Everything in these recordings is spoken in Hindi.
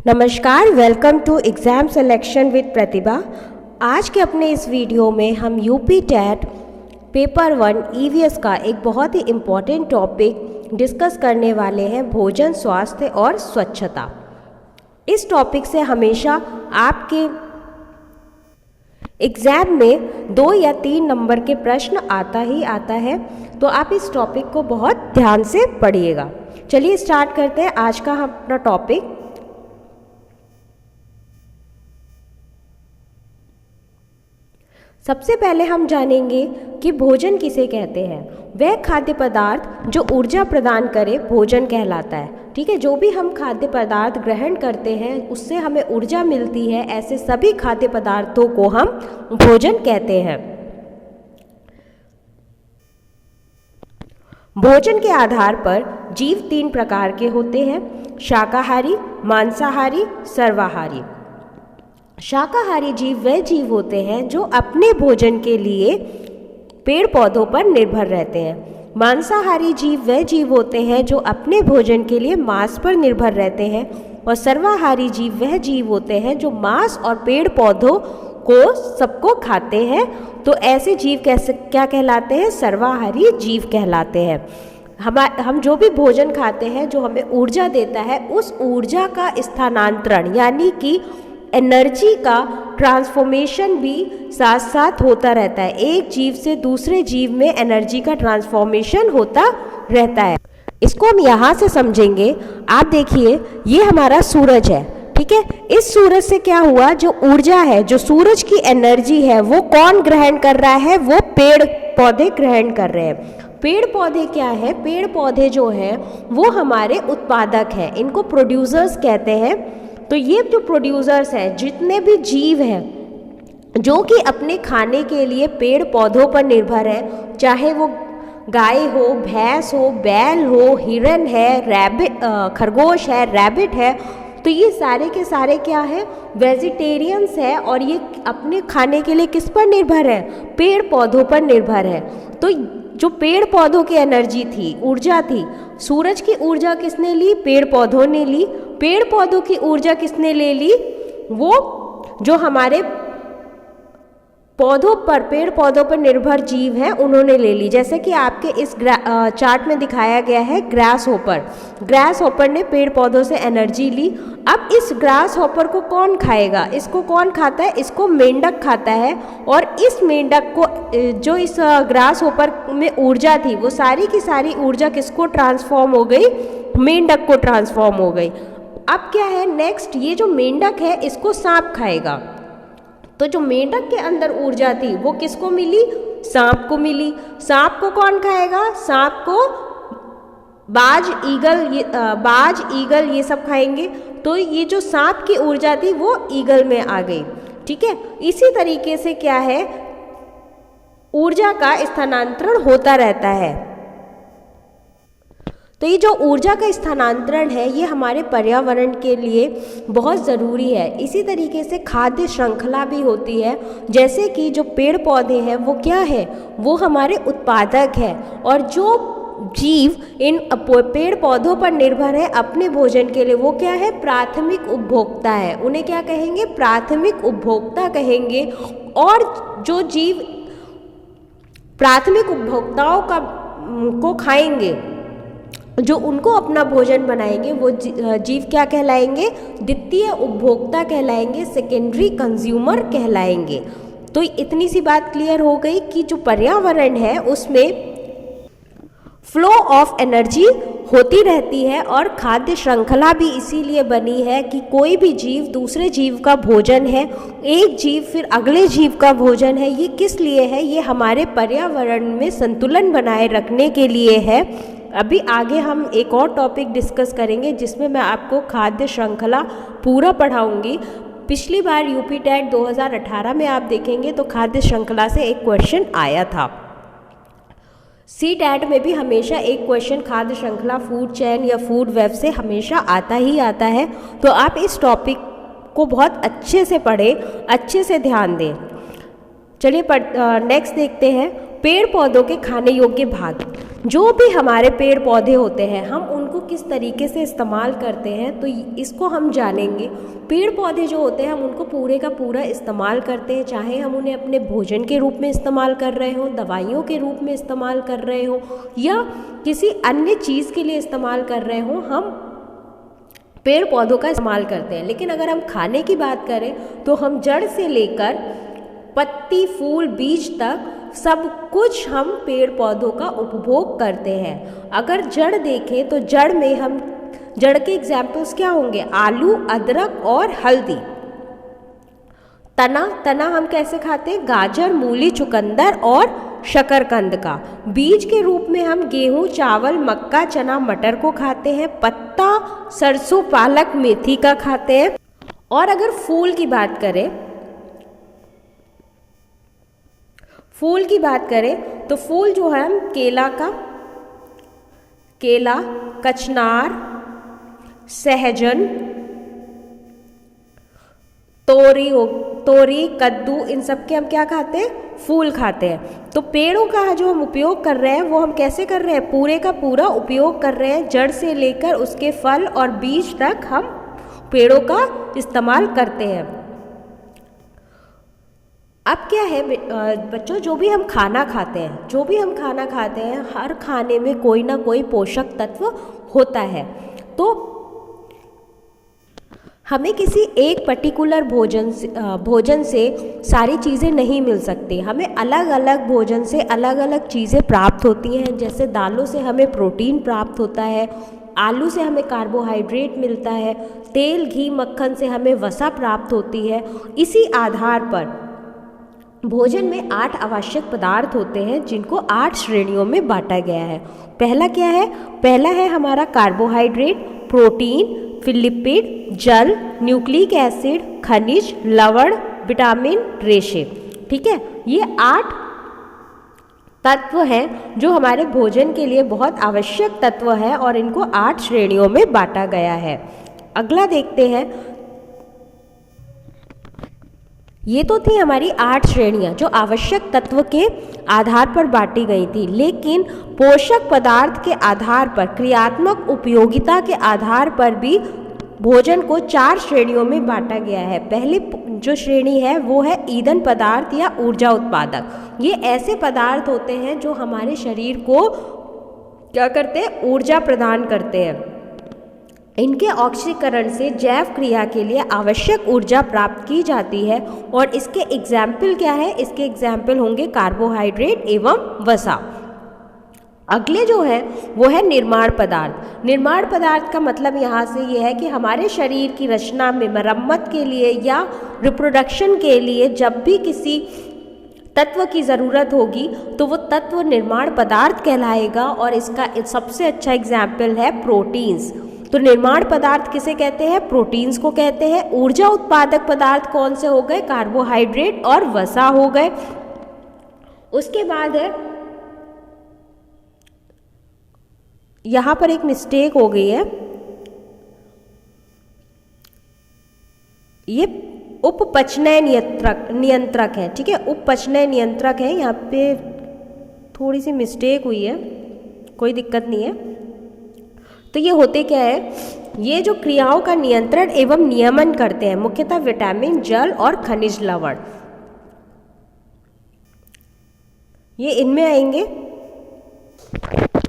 नमस्कार, welcome to exam selection with Pratibha. आज के अपने इस वीडियो में हम यूपी टेट पेपर 1 ईवीएस का एक बहुत ही इम्पॉर्टेंट टॉपिक डिस्कस करने वाले हैं, भोजन, स्वास्थ्य और स्वच्छता। इस टॉपिक से हमेशा आपके एग्ज़ाम में 2 या 3 नंबर के प्रश्न आता ही आता है, तो आप इस टॉपिक को बहुत ध्यान से पढ़िएगा। चलिए स्टार्ट करते हैं आज का अपना टॉपिक। सबसे पहले हम जानेंगे कि भोजन किसे कहते हैं। वह खाद्य पदार्थ जो ऊर्जा प्रदान करे भोजन कहलाता है। ठीक है, जो भी हम खाद्य पदार्थ ग्रहण करते हैं उससे हमें ऊर्जा मिलती है, ऐसे सभी खाद्य पदार्थों को हम भोजन कहते हैं। भोजन के आधार पर जीव 3 प्रकार के होते हैं: शाकाहारी, मांसाहारी, सर्वाहारी। शाकाहारी जीव वह जीव होते हैं जो अपने भोजन के लिए पेड़ पौधों पर निर्भर रहते हैं। मांसाहारी जीव वह जीव होते हैं जो अपने भोजन के लिए मांस पर निर्भर रहते हैं। और सर्वाहारी जीव वह जीव होते हैं जो मांस और पेड़ पौधों को सबको खाते हैं। तो ऐसे जीव क्या कहलाते हैं? सर्वाहारी जीव कहलाते हैं। हम जो भी भोजन खाते हैं जो हमें ऊर्जा देता है, उस ऊर्जा का स्थानांतरण यानी कि एनर्जी का ट्रांसफॉर्मेशन भी साथ साथ होता रहता है। एक जीव से दूसरे जीव में एनर्जी का ट्रांसफॉर्मेशन होता रहता है। इसको हम यहाँ से समझेंगे। आप देखिए, ये हमारा सूरज है, ठीक है। इस सूरज से क्या हुआ, जो ऊर्जा है, जो सूरज की एनर्जी है, वो कौन ग्रहण कर रहा है? वो पेड़ पौधे ग्रहण कर रहे हैं। पेड़ पौधे क्या है? पेड़ पौधे जो है वो हमारे उत्पादक हैं, इनको प्रोड्यूसर्स कहते हैं। तो ये जो प्रोड्यूसर्स हैं, जितने भी जीव हैं जो कि अपने खाने के लिए पेड़ पौधों पर निर्भर हैं, चाहे वो गाय हो, भैंस हो, बैल हो, हिरन है, रैबिट, खरगोश है, रैबिट है, तो ये सारे के सारे क्या है? वेजिटेरियंस है। और ये अपने खाने के लिए किस पर निर्भर है? पेड़ पौधों पर निर्भर है। तो जो पेड़ पौधों की एनर्जी थी, ऊर्जा थी, सूरज की ऊर्जा किसने ली? पेड़ पौधों ने ली। पेड़ पौधों की ऊर्जा किसने ले ली? वो जो हमारे पौधों पर, पेड़ पौधों पर निर्भर जीव हैं, उन्होंने ले ली। जैसे कि आपके इस चार्ट में दिखाया गया है, ग्रास हॉपर ने पेड़ पौधों से एनर्जी ली। अब इस ग्रास हॉपर को कौन खाएगा? इसको कौन खाता है? इसको मेंढक खाता है। और इस मेंढक को, जो इस ग्रास हॉपर में ऊर्जा थी, वो सारी की सारी ऊर्जा किसको ट्रांसफॉर्म हो गई? मेंढक को ट्रांसफॉर्म हो गई। अब क्या है नेक्स्ट? ये जो मेंढक है इसको सांप खाएगा। तो जो मेंढक के अंदर ऊर्जा थी वो किसको मिली? सांप को मिली। सांप को कौन खाएगा? सांप को बाज, ईगल ये सब खाएंगे। तो ये जो सांप की ऊर्जा थी वो ईगल में आ गई। ठीक है, इसी तरीके से क्या है, ऊर्जा का स्थानांतरण होता रहता है। तो ये जो ऊर्जा का स्थानांतरण है ये हमारे पर्यावरण के लिए बहुत ज़रूरी है। इसी तरीके से खाद्य श्रृंखला भी होती है। जैसे कि जो पेड़ पौधे हैं वो क्या है? वो हमारे उत्पादक है। और जो जीव इन पेड़ पौधों पर निर्भर है अपने भोजन के लिए, वो क्या है? प्राथमिक उपभोक्ता है। उन्हें क्या कहेंगे? प्राथमिक उपभोक्ता कहेंगे। और जो जीव प्राथमिक उपभोक्ताओं को खाएंगे, जो उनको अपना भोजन बनाएंगे, वो जीव क्या कहलाएंगे? द्वितीय उपभोक्ता कहलाएंगे, सेकेंडरी कंज्यूमर कहलाएंगे। तो इतनी सी बात क्लियर हो गई कि जो पर्यावरण है उसमें फ्लो ऑफ एनर्जी होती रहती है। और खाद्य श्रृंखला भी इसीलिए बनी है कि कोई भी जीव दूसरे जीव का भोजन है, एक जीव फिर अगले जीव का भोजन है। ये किस लिए है? ये हमारे पर्यावरण में संतुलन बनाए रखने के लिए है। अभी आगे हम एक और टॉपिक डिस्कस करेंगे जिसमें मैं आपको खाद्य श्रृंखला पूरा पढ़ाऊंगी। पिछली बार यूपी टेट 2018 में आप देखेंगे तो खाद्य श्रृंखला से एक क्वेश्चन आया था। सी टेट में भी हमेशा एक क्वेश्चन खाद्य श्रृंखला, फूड चेन या फूड वेब से हमेशा आता ही आता है। तो आप इस टॉपिक को बहुत अच्छे से पढ़ें, अच्छे से ध्यान दें। चलिए नेक्स्ट देखते हैं पेड़ पौधों के खाने योग्य भाग। जो भी हमारे पेड़ पौधे होते हैं हम उनको किस तरीके से इस्तेमाल करते हैं तो इसको हम जानेंगे। पेड़ पौधे जो होते हैं हम उनको पूरे का पूरा इस्तेमाल करते हैं, चाहे हम उन्हें अपने भोजन के रूप में इस्तेमाल कर रहे हों, दवाइयों के रूप में इस्तेमाल कर रहे हों या किसी अन्य चीज़ के लिए इस्तेमाल कर रहे हों, हम पेड़ पौधों का इस्तेमाल करते हैं। लेकिन अगर हम खाने की बात करें तो हम जड़ से लेकर पत्ती, फूल, बीज तक सब कुछ हम पेड़ पौधों का उपभोग करते हैं। अगर जड़ देखें तो जड़ में हम जड़ के एग्जाम्पल्स क्या होंगे? आलू, अदरक और हल्दी। तना हम कैसे खाते हैं? गाजर, मूली, चुकंदर और शकरकंद का। बीज के रूप में हम गेहूं, चावल, मक्का, चना, मटर को खाते हैं। पत्ता सरसों, पालक, मेथी का खाते हैं। और अगर फूल की बात करें तो फूल जो है हम केला, कचनार, सहजन, तोरी, कद्दू, इन सब के हम क्या खाते हैं? फूल खाते हैं। तो पेड़ों का जो हम उपयोग कर रहे हैं वो हम कैसे कर रहे हैं? पूरे का पूरा उपयोग कर रहे हैं। जड़ से लेकर उसके फल और बीज तक हम पेड़ों का इस्तेमाल करते हैं। अब क्या है बच्चों, जो भी हम खाना खाते हैं हर खाने में कोई ना कोई पोषक तत्व होता है। तो हमें किसी एक पर्टिकुलर भोजन से सारी चीज़ें नहीं मिल सकती। हमें अलग अलग भोजन से अलग अलग चीज़ें प्राप्त होती हैं। जैसे दालों से हमें प्रोटीन प्राप्त होता है, आलू से हमें कार्बोहाइड्रेट मिलता है, तेल, घी, मक्खन से हमें वसा प्राप्त होती है। इसी आधार पर भोजन में 8 आवश्यक पदार्थ होते हैं जिनको 8 श्रेणियों में बांटा गया है। पहला क्या है? पहला है हमारा कार्बोहाइड्रेट, प्रोटीन, फिर लिपिड, जल, न्यूक्लिक एसिड, खनिज, लवण, विटामिन, रेशे। ठीक है, ये 8 तत्व हैं जो हमारे भोजन के लिए बहुत आवश्यक तत्व है और इनको 8 श्रेणियों में बांटा गया है। अगला देखते हैं। ये तो थी हमारी 8 श्रेणियाँ जो आवश्यक तत्व के आधार पर बांटी गई थी। लेकिन पोषक पदार्थ के आधार पर, क्रियात्मक उपयोगिता के आधार पर भी भोजन को 4 श्रेणियों में बांटा गया है। पहली जो श्रेणी है वो है ईंधन पदार्थ या ऊर्जा उत्पादक। ये ऐसे पदार्थ होते हैं जो हमारे शरीर को क्या करते हैं? ऊर्जा प्रदान करते हैं। इनके ऑक्सीकरण से जैव क्रिया के लिए आवश्यक ऊर्जा प्राप्त की जाती है। और इसके एग्जाम्पल क्या है? इसके एग्जाम्पल होंगे कार्बोहाइड्रेट एवं वसा। अगले जो है वो है निर्माण पदार्थ। निर्माण पदार्थ का मतलब यहाँ से ये है कि हमारे शरीर की रचना में मरम्मत के लिए या रिप्रोडक्शन के लिए जब भी किसी तत्व की ज़रूरत होगी तो वो तत्व निर्माण पदार्थ कहलाएगा। और इसका सबसे अच्छा एग्जाम्पल है प्रोटीन्स। तो निर्माण पदार्थ किसे कहते हैं? प्रोटीन्स को कहते हैं। ऊर्जा उत्पादक पदार्थ कौन से हो गए? कार्बोहाइड्रेट और वसा हो गए। उसके बाद है, यहाँ पर एक मिस्टेक हो गई है, ये उपपचनय नियंत्रक है। ठीक है, उपपचनय नियंत्रक है। यहाँ पे थोड़ी सी मिस्टेक हुई है, कोई दिक्कत नहीं है। तो ये होते क्या है? ये जो क्रियाओं का नियंत्रण एवं नियमन करते हैं मुख्यतः विटामिन, जल और खनिज लवण, ये इनमें आएंगे।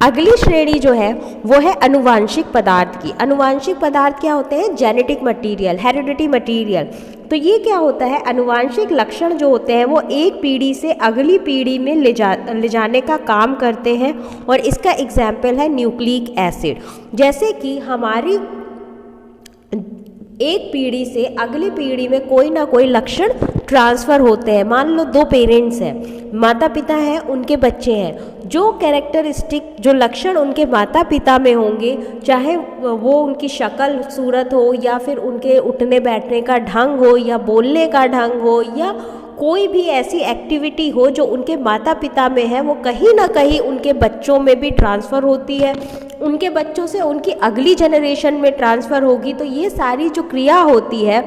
अगली श्रेणी जो है वो है अनुवांशिक पदार्थ की। अनुवांशिक पदार्थ क्या होते हैं? Genetic material, heredity material. तो ये क्या होता है? अनुवांशिक लक्षण जो होते हैं वो एक पीढ़ी से अगली पीढ़ी में ले जाने का काम करते हैं। और इसका एग्जाम्पल है न्यूक्लिक एसिड। जैसे कि हमारी एक पीढ़ी से अगली पीढ़ी में कोई ना कोई लक्षण ट्रांसफ़र होते हैं। मान लो 2 पेरेंट्स हैं, माता पिता हैं, उनके बच्चे हैं। जो कैरेक्टरिस्टिक, जो लक्षण उनके माता पिता में होंगे, चाहे वो उनकी शक्ल सूरत हो या फिर उनके उठने बैठने का ढंग हो या बोलने का ढंग हो या कोई भी ऐसी एक्टिविटी हो जो उनके माता पिता में है, वो कहीं ना कहीं उनके बच्चों में भी ट्रांसफ़र होती है। उनके बच्चों से उनकी अगली जनरेशन में ट्रांसफ़र होगी। तो ये सारी जो क्रिया होती है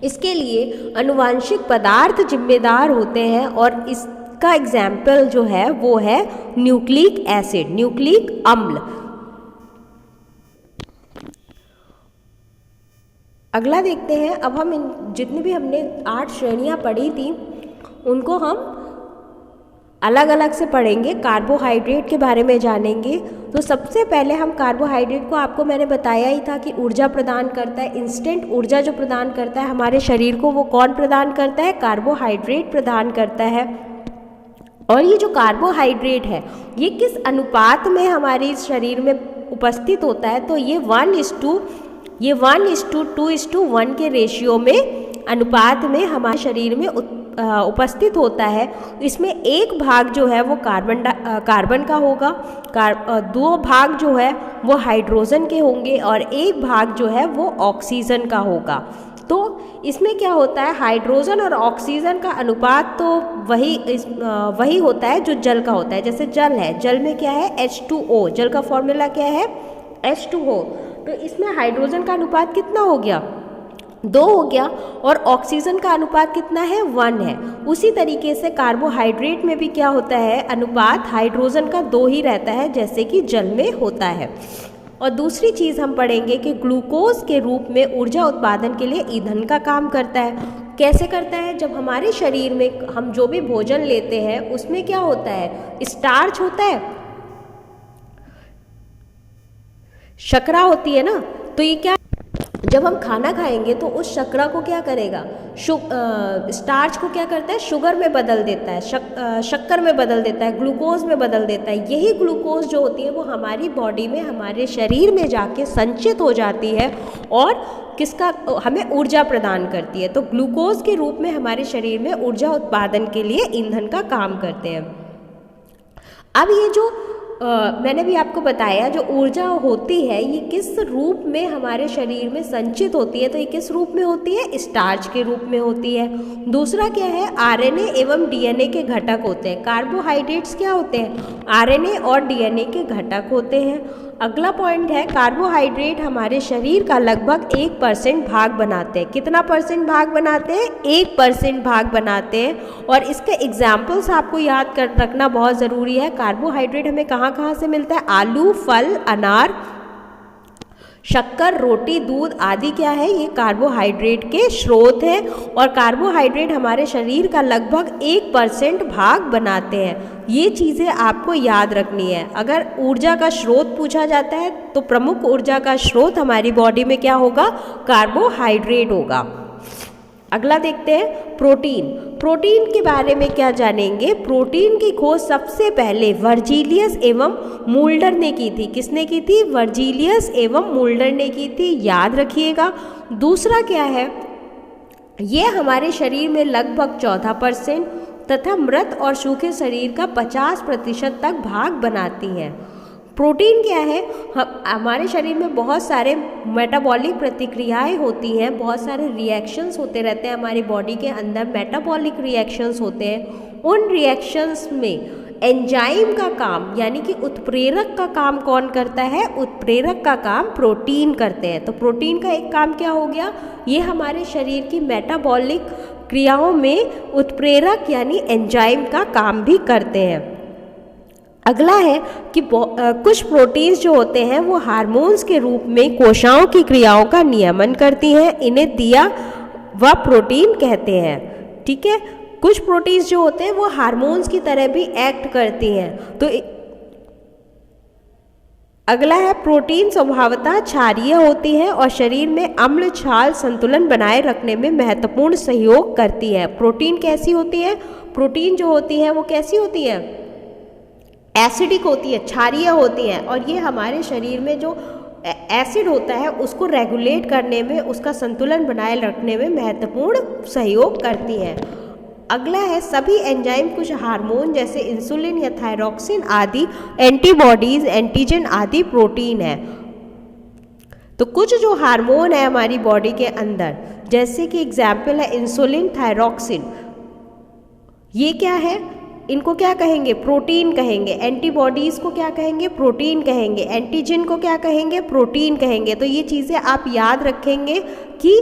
इसके लिए आनुवांशिक पदार्थ जिम्मेदार होते हैं और इसका एग्जाम्पल जो है वो है न्यूक्लिक एसिड, न्यूक्लिक अम्ल। अगला देखते हैं। अब हम इन जितनी भी हमने 8 श्रेणियां पढ़ी थी उनको हम अलग अलग से पढ़ेंगे। कार्बोहाइड्रेट के बारे में जानेंगे। तो सबसे पहले हम कार्बोहाइड्रेट को, आपको मैंने बताया ही था कि ऊर्जा प्रदान करता है, इंस्टेंट ऊर्जा जो प्रदान करता है हमारे शरीर को, वो कौन प्रदान करता है? कार्बोहाइड्रेट प्रदान करता है। और ये जो कार्बोहाइड्रेट है ये किस अनुपात में हमारे शरीर में उपस्थित होता है? तो ये 1:2:1 के रेशियो में, अनुपात में हमारे शरीर में उपस्थित होता है। इसमें एक भाग जो है वो कार्बन का होगा, 2 भाग जो है वो हाइड्रोजन के होंगे और एक भाग जो है वो ऑक्सीजन का होगा। तो इसमें क्या होता है, हाइड्रोजन और ऑक्सीजन का अनुपात तो वही होता है जो जल का होता है। जैसे जल है, जल में क्या है? H2O, जल का फॉर्मूला क्या है? H2O। तो इसमें हाइड्रोजन का अनुपात कितना हो गया? 2 हो गया और ऑक्सीजन का अनुपात कितना है? 1 है। उसी तरीके से कार्बोहाइड्रेट में भी क्या होता है? अनुपात हाइड्रोजन का 2 ही रहता है जैसे कि जल में होता है। और दूसरी चीज़ हम पढ़ेंगे कि ग्लूकोज के रूप में ऊर्जा उत्पादन के लिए ईंधन का काम करता है। कैसे करता है? जब हमारे शरीर में हम जो भी भोजन लेते हैं उसमें क्या होता है? स्टार्च होता है, शर्करा होती है ना। तो ये क्या, जब हम खाना खाएंगे तो उस शर्करा को क्या करेगा? स्टार्च को क्या करता है? शुगर में बदल देता है, शक्कर में बदल देता है, ग्लूकोज में बदल देता है। यही ग्लूकोज जो होती है वो हमारी बॉडी में, हमारे शरीर में जाके संचित हो जाती है और किसका, हमें ऊर्जा प्रदान करती है। तो ग्लूकोज के रूप में हमारे शरीर में ऊर्जा उत्पादन के लिए ईंधन का काम करते हैं। अब ये जो मैंने भी आपको बताया, जो ऊर्जा होती है ये किस रूप में हमारे शरीर में संचित होती है? तो ये किस रूप में होती है? स्टार्च के रूप में होती है। दूसरा क्या है? आरएनए एवं डीएनए के घटक होते हैं। कार्बोहाइड्रेट्स क्या होते हैं? आरएनए और डीएनए के घटक होते हैं। अगला पॉइंट है, कार्बोहाइड्रेट हमारे शरीर का लगभग 1% भाग बनाते हैं। कितना % भाग बनाते हैं? 1% भाग बनाते हैं। और इसके एग्जाम्पल्स आपको याद कर रखना बहुत ज़रूरी है। कार्बोहाइड्रेट हमें कहाँ कहाँ से मिलता है? आलू, फल, अनार, शक्कर, रोटी, दूध आदि क्या है? ये कार्बोहाइड्रेट के स्रोत हैं। और कार्बोहाइड्रेट हमारे शरीर का लगभग 1% भाग बनाते हैं। ये चीज़ें आपको याद रखनी है। अगर ऊर्जा का स्रोत पूछा जाता है तो प्रमुख ऊर्जा का स्रोत हमारी बॉडी में क्या होगा? कार्बोहाइड्रेट होगा। अगला देखते हैं, प्रोटीन। प्रोटीन के बारे में क्या जानेंगे? प्रोटीन की खोज सबसे पहले वर्जीलियस एवं मुल्डर ने की थी। किसने की थी? वर्जीलियस एवं मुल्डर ने की थी, याद रखिएगा। दूसरा क्या है? ये हमारे शरीर में लगभग 14% तथा मृत और सूखे शरीर का 50% तक भाग बनाती हैं। प्रोटीन क्या है? हमारे शरीर में बहुत सारे मेटाबॉलिक प्रतिक्रियाएं होती हैं, बहुत सारे रिएक्शंस होते रहते हैं हमारी बॉडी के अंदर, मेटाबॉलिक रिएक्शंस होते हैं। उन रिएक्शंस में एंजाइम का काम यानी कि उत्प्रेरक का काम कौन करता है? उत्प्रेरक का काम प्रोटीन करते हैं। तो प्रोटीन का एक काम क्या हो गया? ये हमारे शरीर की मेटाबॉलिक क्रियाओं में उत्प्रेरक यानी एंजाइम का काम भी करते हैं। अगला है कि कुछ प्रोटीन्स जो होते हैं वो हार्मोन्स के रूप में कोशिकाओं की क्रियाओं का नियमन करती हैं। इन्हें दिया व प्रोटीन कहते हैं। ठीक है, कुछ प्रोटीन्स जो होते हैं वो हार्मोन्स की तरह भी एक्ट करती हैं। तो अगला है, प्रोटीन स्वभावतः क्षारीय होती है और शरीर में अम्ल क्षार संतुलन बनाए रखने में महत्वपूर्ण सहयोग करती है। प्रोटीन कैसी होती है? प्रोटीन जो होती है वो कैसी होती है? एसिडिक होती है, क्षारीय होती है। और ये हमारे शरीर में जो एसिड होता है उसको रेगुलेट करने में, उसका संतुलन बनाए रखने में महत्वपूर्ण सहयोग करती हैं। अगला है, सभी एंजाइम कुछ हार्मोन जैसे इंसुलिन या थायरॉक्सिन आदि, एंटीबॉडीज, एंटीजन आदि प्रोटीन है। तो कुछ जो हार्मोन है हमारी बॉडी के अंदर, जैसे कि एग्जाम्पल है इंसुलिन, थायरॉक्सिन, ये क्या है? इनको क्या कहेंगे? प्रोटीन कहेंगे। एंटीबॉडीज़ को क्या कहेंगे? प्रोटीन कहेंगे। एंटीजन को क्या कहेंगे? प्रोटीन कहेंगे। तो ये चीज़ें आप याद रखेंगे कि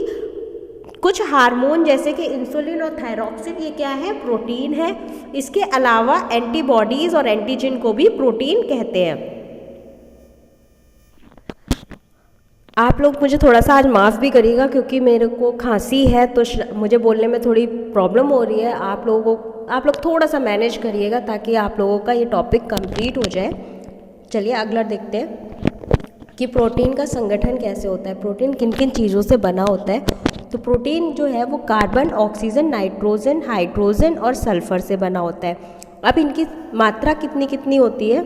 कुछ हार्मोन जैसे कि इंसुलिन और थायरॉक्सिन, ये क्या है? प्रोटीन है। इसके अलावा एंटीबॉडीज और एंटीजन को भी प्रोटीन कहते हैं। आप लोग मुझे थोड़ा सा आज माफ़ भी करिएगा क्योंकि मेरे को खांसी है तो मुझे बोलने में थोड़ी प्रॉब्लम हो रही है। आप लोग थोड़ा सा मैनेज करिएगा ताकि आप लोगों का ये टॉपिक कंप्लीट हो जाए। चलिए अगला देखते हैं कि प्रोटीन का संगठन कैसे होता है, प्रोटीन किन किन चीज़ों से बना होता है। तो प्रोटीन जो है वो कार्बन, ऑक्सीजन, नाइट्रोजन, हाइड्रोजन और सल्फर से बना होता है। अब इनकी मात्रा कितनी कितनी होती है?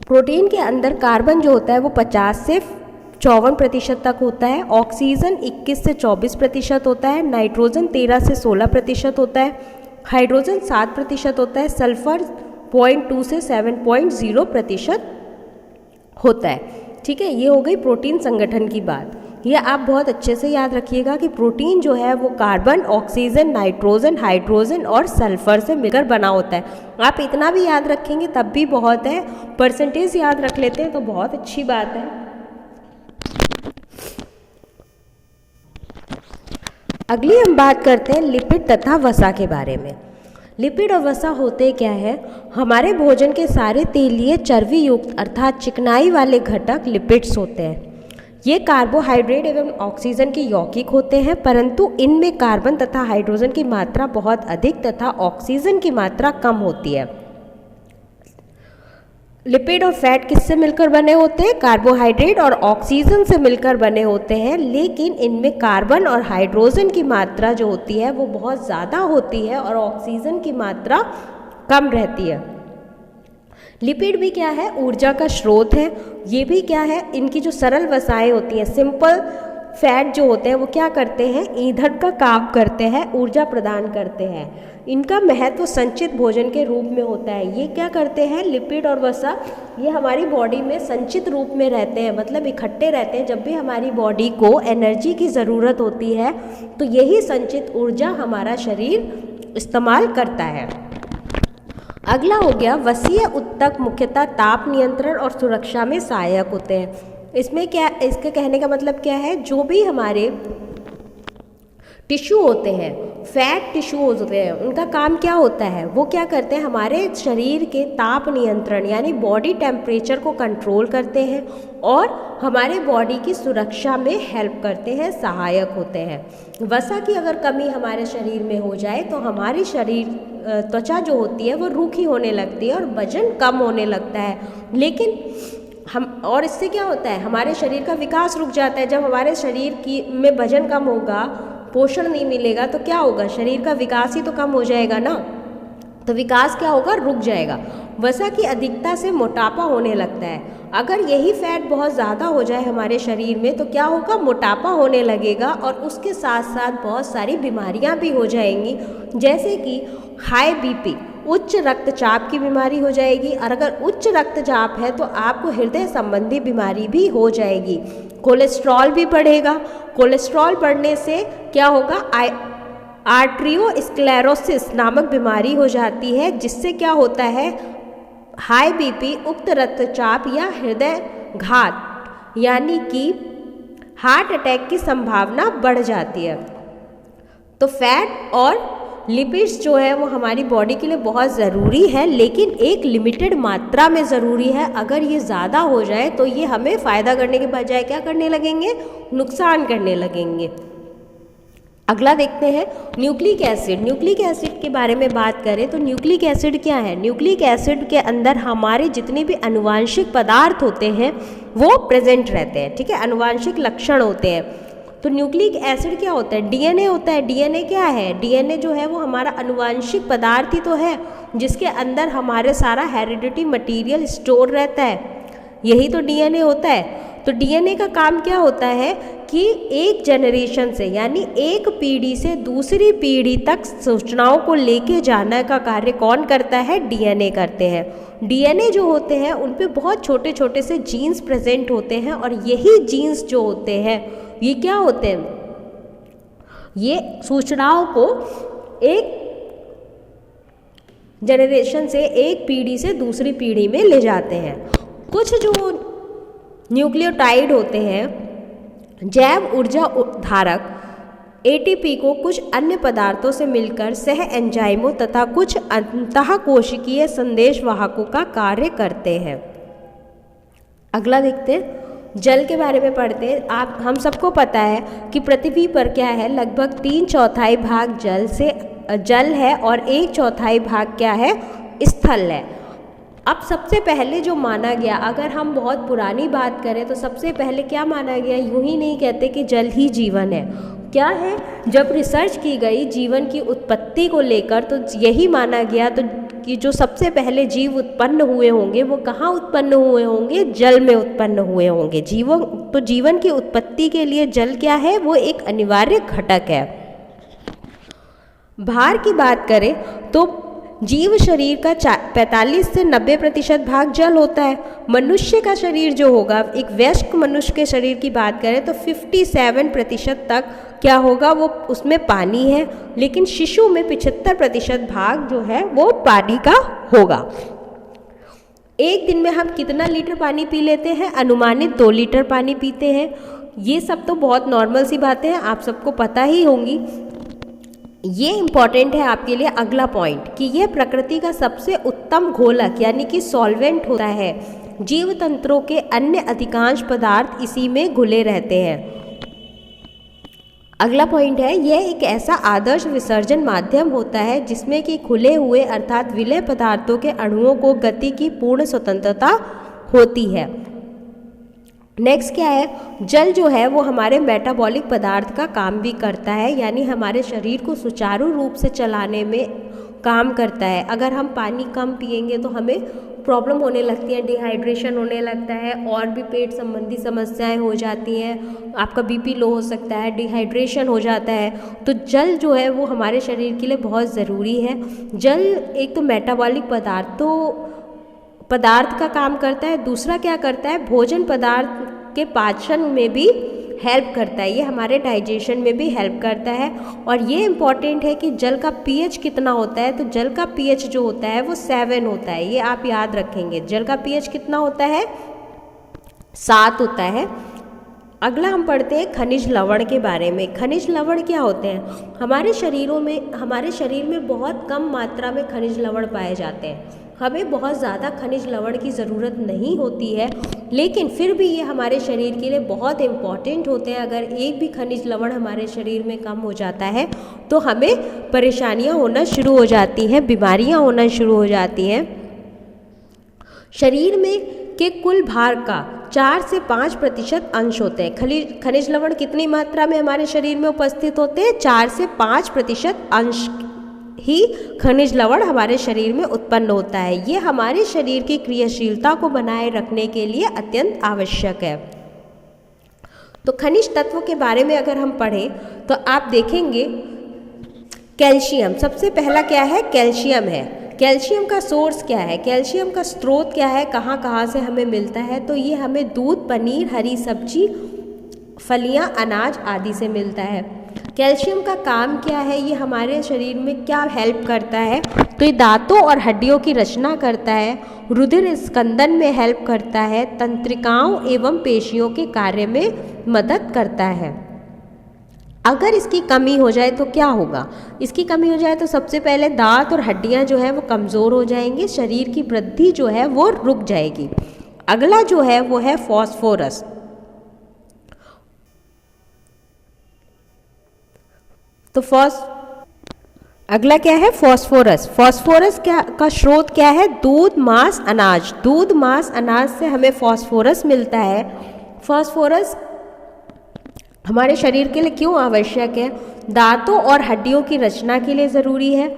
प्रोटीन के अंदर कार्बन जो होता है वो 50 से 54% तक होता है, ऑक्सीजन 21 से 24% होता है, नाइट्रोजन 13 से 16% होता है, हाइड्रोजन 7% होता है, सल्फर 0.2 से 7.0% होता है। ठीक है, ये हो गई प्रोटीन संगठन की बात। ये आप बहुत अच्छे से याद रखिएगा कि प्रोटीन जो है वो कार्बन, ऑक्सीजन, नाइट्रोजन, हाइड्रोजन और सल्फर से मिलकर बना होता है। आप इतना भी याद रखेंगे तब भी बहुत है, परसेंटेज याद रख लेते हैं तो बहुत अच्छी बात है। अगली हम बात करते हैं लिपिड तथा वसा के बारे में। लिपिड और वसा होते क्या है? हमारे भोजन के सारे तेलीय चर्बी युक्त अर्थात चिकनाई वाले घटक लिपिड्स होते हैं। ये कार्बोहाइड्रेट एवं ऑक्सीजन के यौगिक होते हैं, परंतु इनमें कार्बन तथा हाइड्रोजन की मात्रा बहुत अधिक तथा ऑक्सीजन की मात्रा कम होती है। लिपिड और फैट किससे मिलकर बने होते हैं? कार्बोहाइड्रेट और ऑक्सीजन से मिलकर बने होते हैं, लेकिन इनमें कार्बन और हाइड्रोजन की मात्रा जो होती है वो बहुत ज़्यादा होती है और ऑक्सीजन की मात्रा कम रहती है। लिपिड भी क्या है? ऊर्जा का स्रोत है। ये भी क्या है? इनकी जो सरल वसाएं होती हैं, सिंपल फैट जो होते हैं वो क्या करते हैं? ईंधन का काम करते हैं, ऊर्जा प्रदान करते हैं। इनका महत्व संचित भोजन के रूप में होता है। ये क्या करते हैं? लिपिड और वसा ये हमारी बॉडी में संचित रूप में रहते हैं, मतलब इकट्ठे रहते हैं। जब भी हमारी बॉडी को एनर्जी की ज़रूरत होती है तो यही संचित ऊर्जा हमारा शरीर इस्तेमाल करता है। अगला हो गया वसीय उत्तक, मुख्यतः ताप नियंत्रण और सुरक्षा में सहायक होते हैं। इसमें क्या, इसके कहने का मतलब क्या है? जो भी हमारे टिश्यू होते हैं, फैट टिश्यूज होते हैं, उनका काम क्या होता है? वो क्या करते हैं? हमारे शरीर के ताप नियंत्रण यानी बॉडी टेम्परेचर को कंट्रोल करते हैं और हमारे बॉडी की सुरक्षा में हेल्प करते हैं, सहायक होते हैं। वसा की अगर कमी हमारे शरीर में हो जाए तो हमारी शरीर त्वचा जो होती है वो रूखी होने लगती है और वजन कम होने लगता है। लेकिन और इससे क्या होता है? हमारे शरीर का विकास रुक जाता है। जब हमारे शरीर में वजन कम होगा, पोषण नहीं मिलेगा तो क्या होगा? शरीर का विकास ही तो कम हो जाएगा ना, तो विकास क्या होगा? रुक जाएगा। वसा की अधिकता से मोटापा होने लगता है। अगर यही फैट बहुत ज़्यादा हो जाए हमारे शरीर में तो क्या होगा? मोटापा होने लगेगा और उसके साथ साथ बहुत सारी बीमारियां भी हो जाएंगी, जैसे कि हाई बीपी, उच्च रक्तचाप की बीमारी हो जाएगी। और अगर उच्च रक्तचाप है तो आपको हृदय संबंधी बीमारी भी हो जाएगी। कोलेस्ट्रॉल भी बढ़ेगा। कोलेस्ट्रॉल बढ़ने से क्या होगा? आर्ट्रियोस्क्लेरोसिस नामक बीमारी हो जाती है, जिससे क्या होता है? हाई बीपी, उच्च रक्तचाप या हृदय घात यानी कि हार्ट अटैक की संभावना बढ़ जाती है। तो फैट और लिपिड्स जो है वो हमारी बॉडी के लिए बहुत ज़रूरी है, लेकिन एक लिमिटेड मात्रा में ज़रूरी है। अगर ये ज़्यादा हो जाए तो ये हमें फ़ायदा करने के बजाय क्या करने लगेंगे? नुकसान करने लगेंगे। अगला देखते हैं न्यूक्लिक एसिड। न्यूक्लिक एसिड के बारे में बात करें तो न्यूक्लिक एसिड क्या है? न्यूक्लिक एसिड के अंदर हमारे जितने भी आनुवांशिक पदार्थ होते हैं वो प्रेजेंट रहते हैं। ठीक है, आनुवांशिक लक्षण होते हैं। तो न्यूक्लिक एसिड क्या होता है? डीएनए होता है। डीएनए क्या है? डीएनए जो है वो हमारा आनुवांशिक पदार्थ ही तो है, जिसके अंदर हमारे सारा हेरिडिटी मटेरियल स्टोर रहता है। यही तो डीएनए होता है। तो डीएनए का काम क्या होता है कि एक जनरेशन से यानी एक पीढ़ी से दूसरी पीढ़ी तक सूचनाओं को लेके जाने का कार्य कौन करता है? डीएनए करते हैं। डीएनए जो होते हैं उन पे बहुत छोटे छोटे से जीन्स प्रेजेंट होते हैं और यही जीन्स जो होते हैं ये क्या होते हैं? ये सूचनाओं को एक जनरेशन से, एक पीढ़ी से दूसरी पीढ़ी में ले जाते हैं। कुछ जो न्यूक्लियोटाइड होते हैं, जैव ऊर्जा धारक, एटीपी को कुछ अन्य पदार्थों से मिलकर सह एंजाइमों तथा कुछ अंतःकोशिकीय संदेशवाहकों का कार्य करते हैं। अगला देखते हैं, जल के बारे में पढ़ते हैं। हम सबको पता है कि पृथ्वी पर क्या है, लगभग 3/4 भाग जल है और 1/4 भाग क्या है, स्थल है। अब सबसे पहले जो माना गया, अगर हम बहुत पुरानी बात करें तो सबसे पहले क्या माना गया, यूं ही नहीं कहते कि जल ही जीवन है। क्या है, जब रिसर्च की गई जीवन की उत्पत्ति को लेकर तो यही माना गया तो कि जो सबसे पहले जीव उत्पन्न हुए होंगे वो कहाँ उत्पन्न हुए होंगे, जल में उत्पन्न हुए होंगे। जीवन की उत्पत्ति के लिए जल क्या है, वो एक अनिवार्य घटक है। भार की बात करें तो जीव शरीर का 45 से 90% भाग जल होता है। मनुष्य का शरीर जो होगा, एक वयस्क मनुष्य के शरीर की बात करें तो 57% तक क्या होगा, वो उसमें पानी है, लेकिन शिशु में 75% भाग जो है वो पानी का होगा। एक दिन में हम कितना लीटर पानी पी लेते हैं, अनुमानित 2 लीटर पानी पीते हैं। ये सब तो बहुत नॉर्मल सी बातें हैं, आप सबको पता ही होंगी। ये इम्पॉर्टेंट है आपके लिए अगला पॉइंट कि यह प्रकृति का सबसे उत्तम घोलक यानी कि सॉल्वेंट होता है। जीव तंत्रों के अन्य अधिकांश पदार्थ इसी में घुले रहते हैं। अगला पॉइंट है, यह एक ऐसा आदर्श विसर्जन माध्यम होता है जिसमें कि खुले हुए अर्थात विलय पदार्थों के अणुओं को गति की पूर्ण स्वतंत्रता होती है। नेक्स्ट क्या है, जल जो है वो हमारे मेटाबॉलिक पदार्थ का काम भी करता है, यानी हमारे शरीर को सुचारू रूप से चलाने में काम करता है। अगर हम पानी कम पिएंगे तो हमें प्रॉब्लम होने लगती है, डिहाइड्रेशन होने लगता है, और भी पेट संबंधी समस्याएं हो जाती हैं, आपका बीपी लो हो सकता है, डिहाइड्रेशन हो जाता है। तो जल जो है वो हमारे शरीर के लिए बहुत ज़रूरी है। जल एक तो मेटाबॉलिक पदार्थ का काम करता है, दूसरा क्या करता है, भोजन पदार्थ के पाचन में भी हेल्प करता है, ये हमारे डाइजेशन में भी हेल्प करता है। और ये इम्पॉर्टेंट है कि जल का पीएच कितना होता है, तो जल का पीएच जो होता है वो 7 होता है, ये आप याद रखेंगे। जल का पीएच कितना होता है, 7 होता है। अगला हम पढ़ते हैं खनिज लवण के बारे में। खनिज लवण क्या होते हैं, हमारे शरीर में बहुत कम मात्रा में खनिज लवण पाए जाते हैं। हमें बहुत ज़्यादा खनिज लवण की ज़रूरत नहीं होती है, लेकिन फिर भी ये हमारे शरीर के लिए बहुत इम्पॉर्टेंट होते हैं। अगर एक भी खनिज लवण हमारे शरीर में कम हो जाता है तो हमें परेशानियां होना शुरू हो जाती हैं, बीमारियां होना शुरू हो जाती हैं। शरीर में के कुल भार का 4 से 5% अंश होते हैं। खनिज लवण कितनी मात्रा में हमारे शरीर में उपस्थित होते हैं, 4 से 5% अंश ही खनिज लवण हमारे शरीर में उत्पन्न होता है। ये हमारे शरीर की क्रियाशीलता को बनाए रखने के लिए अत्यंत आवश्यक है। तो खनिज तत्व के बारे में अगर हम पढ़ें तो आप देखेंगे कैल्शियम सबसे पहला क्या है, कैल्शियम है। कैल्शियम का सोर्स क्या है, कैल्शियम का स्रोत क्या है, कहाँ से हमें मिलता है, तो ये हमें दूध, पनीर, हरी सब्जी, फलियां, अनाज आदि से मिलता है। कैल्शियम का काम क्या है, ये हमारे शरीर में क्या हेल्प करता है, तो ये दांतों और हड्डियों की रचना करता है, रुधिर स्कंदन में हेल्प करता है, तंत्रिकाओं एवं पेशियों के कार्य में मदद करता है। अगर इसकी कमी हो जाए तो क्या होगा, इसकी कमी हो जाए तो सबसे पहले दांत और हड्डियां जो है वो कमज़ोर हो जाएंगी, शरीर की वृद्धि जो है वो रुक जाएगी। अगला जो है वो है फॉस्फोरस। तो अगला क्या है, फॉस्फोरस। फॉस्फोरस का स्रोत क्या है, दूध, मांस, अनाज। दूध, मांस, अनाज से हमें फॉस्फोरस मिलता है। फॉस्फोरस हमारे शरीर के लिए क्यों आवश्यक है, दांतों और हड्डियों की रचना के लिए ज़रूरी है,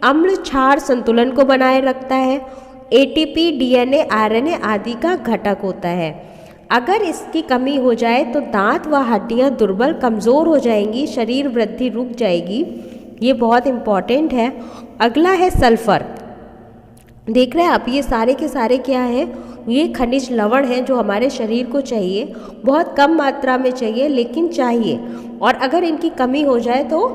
अम्ल क्षार संतुलन को बनाए रखता है, एटीपी, डीएनए, आरएनए आदि का घटक होता है। अगर इसकी कमी हो जाए तो दांत व हड्डियां दुर्बल, कमज़ोर हो जाएंगी, शरीर वृद्धि रुक जाएगी। ये बहुत इम्पॉर्टेंट है। अगला है सल्फर। देख रहे हैं आप, ये सारे के सारे क्या है, ये खनिज लवण हैं जो हमारे शरीर को चाहिए, बहुत कम मात्रा में चाहिए लेकिन चाहिए। और अगर इनकी कमी हो जाए तो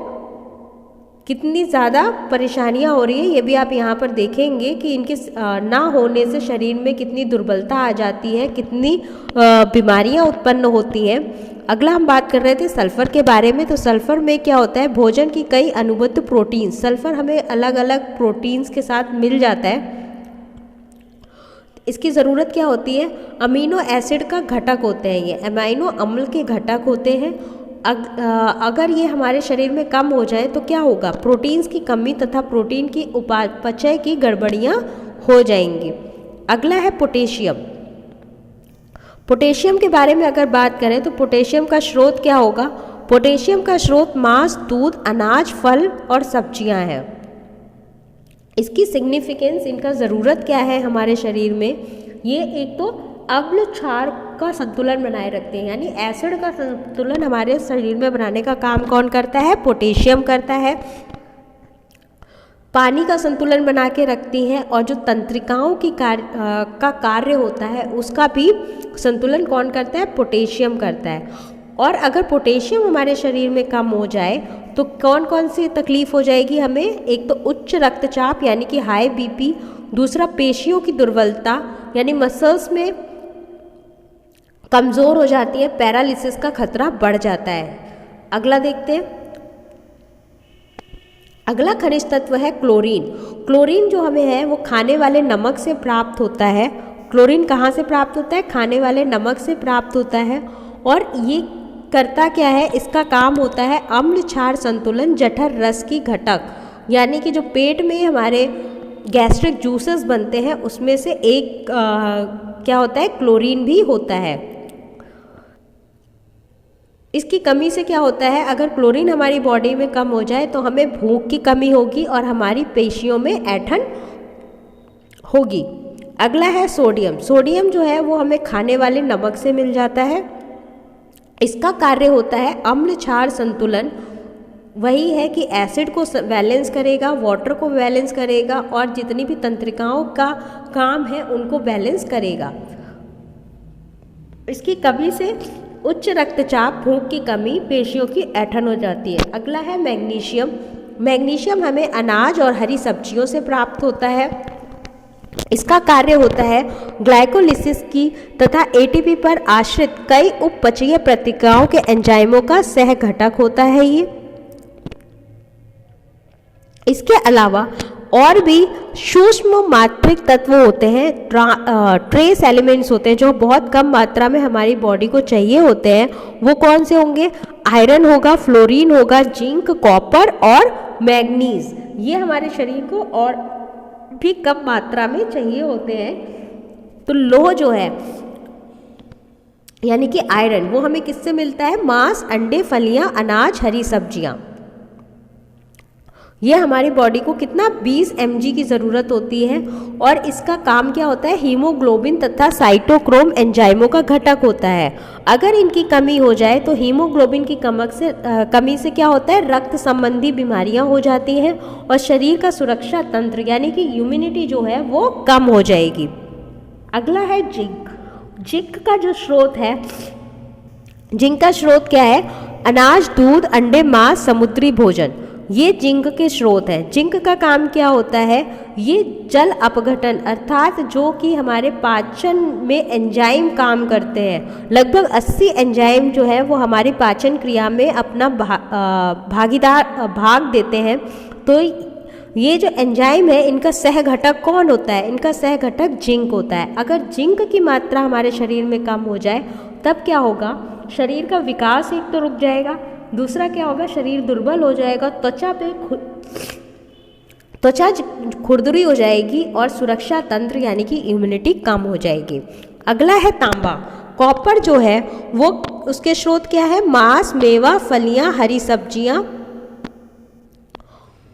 कितनी ज़्यादा परेशानियां हो रही है, ये भी आप यहाँ पर देखेंगे कि इनके ना होने से शरीर में कितनी दुर्बलता आ जाती है, कितनी बीमारियां उत्पन्न होती हैं। अगला हम बात कर रहे थे सल्फ़र के बारे में। तो सल्फ़र में क्या होता है, भोजन की कई अनुबद्ध प्रोटीन, सल्फ़र हमें अलग अलग प्रोटीन्स के साथ मिल जाता है। इसकी ज़रूरत क्या होती है, अमीनो एसिड का घटक होते हैं, ये अमीनो अम्ल के घटक होते हैं। अगर ये हमारे शरीर में कम हो जाए तो क्या होगा, प्रोटीन्स की कमी तथा प्रोटीन की उपापचय की गड़बड़ियाँ हो जाएंगी। अगला है पोटेशियम। पोटेशियम के बारे में अगर बात करें तो पोटेशियम का स्रोत क्या होगा, पोटेशियम का स्रोत मांस, दूध, अनाज, फल और सब्जियां हैं। इसकी सिग्निफिकेंस, इनका ज़रूरत क्या है हमारे शरीर में, ये एक तो अम्ल क्षार का संतुलन बनाए रखते हैं, यानी एसिड का संतुलन हमारे शरीर में बनाने का काम कौन करता है, पोटेशियम करता है। पानी का संतुलन बना के रखती हैं, और जो तंत्रिकाओं की कार्य होता है उसका भी संतुलन कौन करता है, पोटेशियम करता है। और अगर पोटेशियम हमारे शरीर में कम हो जाए तो कौन कौन सी तकलीफ हो जाएगी हमें, एक तो उच्च रक्तचाप यानी कि हाई बीपी, दूसरा पेशियों की दुर्बलता यानी मसल्स में कमज़ोर हो जाती है, पैरालिसिस का खतरा बढ़ जाता है। अगला देखते हैं। अगला खनिज तत्व है क्लोरीन। क्लोरीन जो हमें है वो खाने वाले नमक से प्राप्त होता है। क्लोरीन कहाँ से प्राप्त होता है, खाने वाले नमक से प्राप्त होता है। और ये करता क्या है, इसका काम होता है अम्ल क्षार संतुलन, जठर रस की घटक, यानी कि जो पेट में हमारे गैस्ट्रिक जूसेस बनते हैं उसमें से एक क्या होता है, क्लोरीन भी होता है। इसकी कमी से क्या होता है, अगर क्लोरीन हमारी बॉडी में कम हो जाए तो हमें भूख की कमी होगी और हमारी पेशियों में ऐंठन होगी। अगला है सोडियम। सोडियम जो है वो हमें खाने वाले नमक से मिल जाता है। इसका कार्य होता है अम्ल क्षार संतुलन, वही है कि एसिड को बैलेंस करेगा, वाटर को बैलेंस करेगा और जितनी भी तंत्रिकाओं का काम है उनको बैलेंस करेगा। इसकी कमी से उच्च रक्तचाप, भूख की कमी, पेशियों की ऐंठन हो जाती है। अगला है मैग्नीशियम। मैग्नीशियम हमें अनाज और हरी सब्जियों से प्राप्त होता है। इसका कार्य होता है ग्लाइकोलिसिस की तथा एटीपी पर आश्रित कई उपपचयी प्रतिक्रियाओं के एंजाइमों का सह घटक होता है ये। इसके अलावा और भी सूक्ष्म मात्रिक तत्व होते हैं, ट्रेस एलिमेंट्स होते हैं जो बहुत कम मात्रा में हमारी बॉडी को चाहिए होते हैं। वो कौन से होंगे, आयरन होगा, फ्लोरीन होगा, जिंक, कॉपर और मैग्नीज। ये हमारे शरीर को और भी कम मात्रा में चाहिए होते हैं। तो लोह जो है यानी कि आयरन, वो हमें किससे मिलता है, मांस, अंडे, फलियां, अनाज, हरी सब्जियां। ये हमारी बॉडी को कितना 20 mg की ज़रूरत होती है। और इसका काम क्या होता है, हीमोग्लोबिन तथा साइटोक्रोम एंजाइमों का घटक होता है। अगर इनकी कमी हो जाए तो हीमोग्लोबिन की कमी से क्या होता है, रक्त संबंधी बीमारियां हो जाती हैं और शरीर का सुरक्षा तंत्र यानी कि इम्यूनिटी जो है वो कम हो जाएगी। अगला है जिंक। जिंक का जो स्रोत है, जिंक का स्रोत क्या है, अनाज, दूध, अंडे, मांस, समुद्री भोजन, ये जिंक के स्रोत हैं। जिंक का काम क्या होता है, ये जल अपघटन अर्थात जो कि हमारे पाचन में एंजाइम काम करते हैं। लगभग 80 एंजाइम जो है वो हमारी पाचन क्रिया में अपना भाग देते हैं। तो ये जो एंजाइम है इनका सह घटक कौन होता है, इनका सह घटक जिंक होता है। अगर जिंक की मात्रा हमारे शरीर में कम हो जाए तब क्या होगा, शरीर का विकास एक तो रुक जाएगा, दूसरा क्या होगा, शरीर दुर्बल हो जाएगा, त्वचा खुरदरी हो जाएगी और सुरक्षा तंत्र यानी कि इम्यूनिटी कम हो जाएगी। अगला है तांबा। कॉपर जो है वो उसके स्रोत क्या है, मांस, मेवा, फलियां, हरी सब्जियां।